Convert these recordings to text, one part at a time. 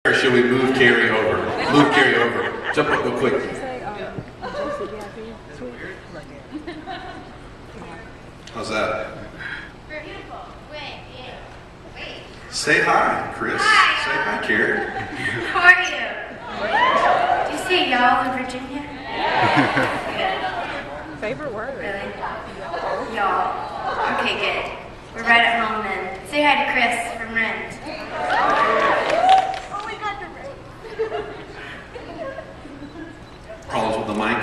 Or should we move Kari over? Move Kari over. Jump up real quick. How's that? We're beautiful. Wait. Say hi, Chris. Hi. Say hi, Kari. How are you? Do you say y'all in Virginia? Good. Favorite word? Really? Y'all. Okay, good. We're right at home then. Say hi to Chris from Rent. Oh, we got the Rent. Problems with the mic?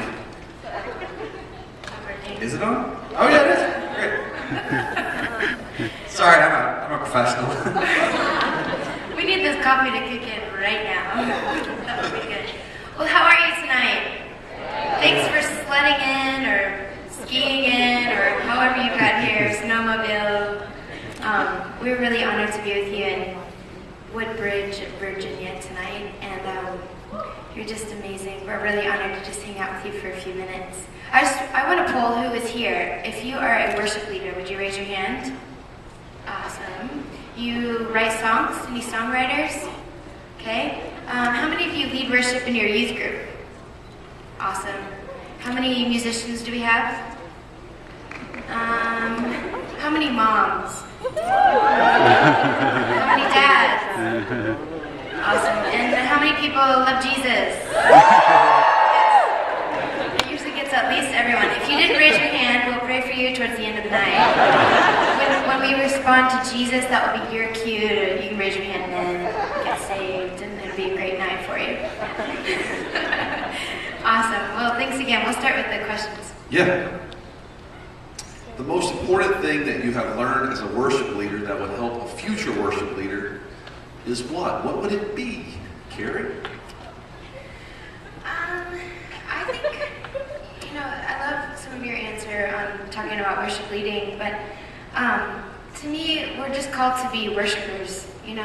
Is it on? Oh yeah, it is. Great. Sorry, I'm a professional. We need this coffee to kick in right now. That would be good. Well, how are you tonight? Thanks for sledding in or skiing in or however you got here, snowmobile. We're really honored to be with you in Woodbridge, Virginia tonight, and you're just amazing. We're really honored to just hang out with you for a few minutes. I want to poll who is here. If you are a worship leader, would you raise your hand? Awesome. You write songs? Any songwriters? Okay. How many of you lead worship in your youth group? Awesome. How many musicians do we have? How many moms? How many dads? Awesome. And how many people love Jesus? It usually gets at least everyone. If you didn't raise your hand, we'll pray for you towards the end of the night. When we respond to Jesus, that will be your cue to, you can raise your hand and then get saved, and it'll be a great night for you. Awesome. Well, thanks again. We'll start with the questions. Yeah. The most important thing that you have learned as a worship leader that would help a future worship leader is what? What would it be, Kari? I think, I love some of your answer on talking about worship leading, but to me, we're just called to be worshipers, and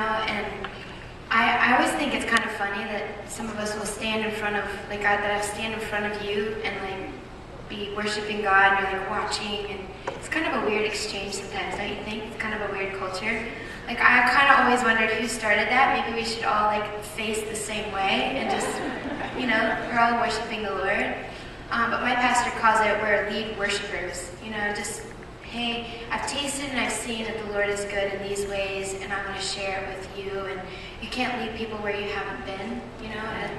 I always think it's kind of funny that some of us will stand in front of, that I stand in front of you and be worshiping God, and you're watching, and it's kind of a weird exchange sometimes, don't you think? It's kind of a weird culture. I kind of always wondered who started that. Maybe we should all face the same way and just, we're all worshiping the Lord. But my pastor calls it we're lead worshipers. Just, hey, I've tasted and I've seen that the Lord is good in these ways, and I want to share it with you. And you can't lead people where you haven't been,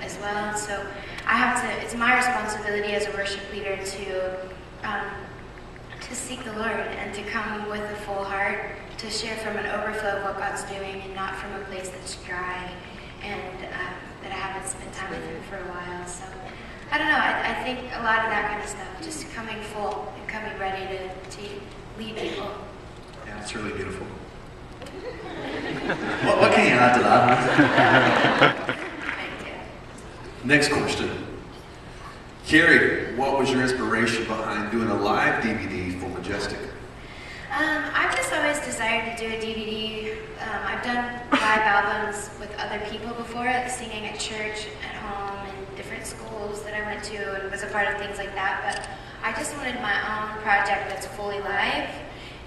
as well. And so it's my responsibility as a worship leader to seek the Lord and to come with a full heart, to share from an overflow of what God's doing and not from a place that's dry and that I haven't spent time with Him for a while. So I don't know, I think a lot of that kind of stuff, just coming full and coming ready to lead people. Yeah, it's really beautiful. What can you add to that? Thank you. Next question. Kari, what was your inspiration behind doing a live DVD for Majestic? I've just always desired to do a DVD. I've done live albums with other people before, singing at church, at home, and different schools that I went to, and was a part of things like that. But I just wanted my own project that's fully live,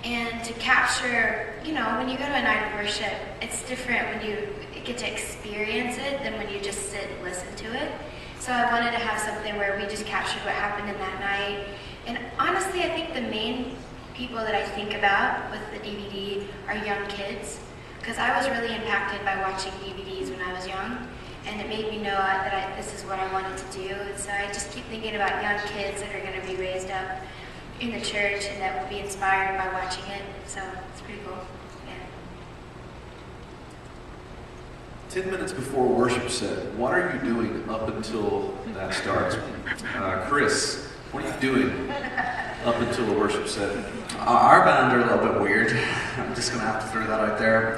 and to capture, when you go to a night of worship, it's different when you get to experience it than when you just sit and listen to it. So I wanted to have something where we just captured what happened in that night. And honestly, I think the main people that I think about with the DVD are young kids, because I was really impacted by watching DVDs when I was young, and it made me know that this is what I wanted to do. And so I just keep thinking about young kids that are going to be raised up in the church and that will be inspired by watching it. So it's pretty cool. Yeah. 10 minutes before worship set, what are you doing up until that starts? Chris, what are you doing up until the worship set? Our band are a little bit weird. I'm just going to have to throw that out there.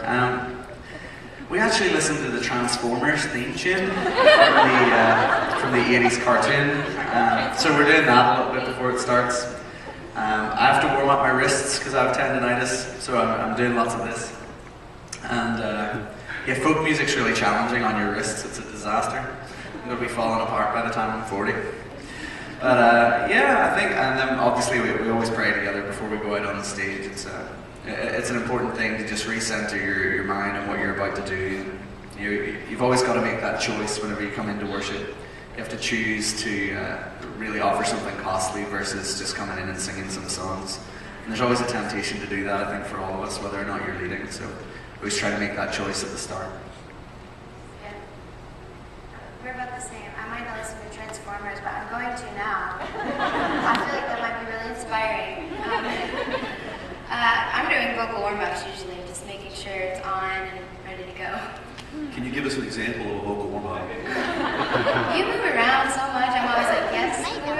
We actually listened to the Transformers theme tune from the 80s cartoon. So we're doing that a little bit before it starts. I have to warm up my wrists because I have tendonitis, so I'm doing lots of this. And folk music's really challenging on your wrists. It's a disaster. I'm going to be falling apart by the time I'm 40. But I think, and then obviously we always pray together before we go out on the stage. It's an important thing to just recenter your mind and what you're about to do. You've always got to make that choice whenever you come into worship. You have to choose to really offer something costly versus just coming in and singing some songs. And there's always a temptation to do that, I think, for all of us, whether or not you're leading. So always try to make that choice at the start. Yeah. We're about the same. I might not listen to Transformers, but I'm going to now. I feel like that might be really inspiring. I'm doing vocal warm-ups usually, just making sure it's on and ready to go. Can you give us an example of a vocal warm-up? You move around so much, I'm always like, yes, Lord.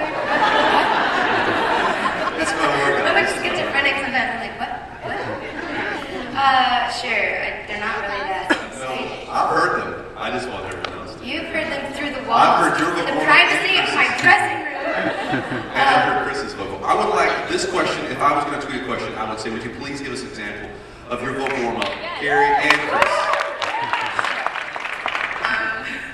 That's my workout. I'm like schizophrenic sometimes. I'm like, what? Sure. They're not really that No, sweet. I've heard them. I just want everyone else to. You've heard them through the walls. I've heard your vocal the warm-up privacy and of my Chris's. dressing room. And I've heard Chris's vocal. I would like this question, if I was going to ask you a question, I would say, would you please give us an example of your vocal warm-up, Kari and Chris?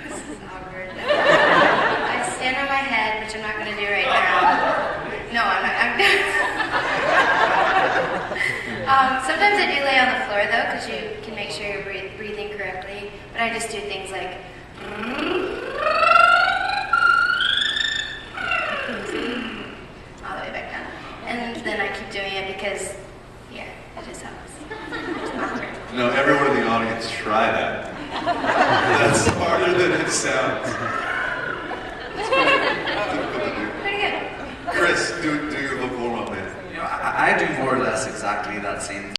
This is awkward. I stand on my head, which I'm not going to do right now. No, I'm not. Sometimes I do lay on the floor, though, because you can make sure you're breathing correctly. But I just do things like... all the way back down. And then I keep doing it because, yeah, it just helps. It's awkward. No, everyone in the audience, try that. That's harder than it sounds. Pretty good. Chris, do your vocal warm-up, man. I do more or less exactly that same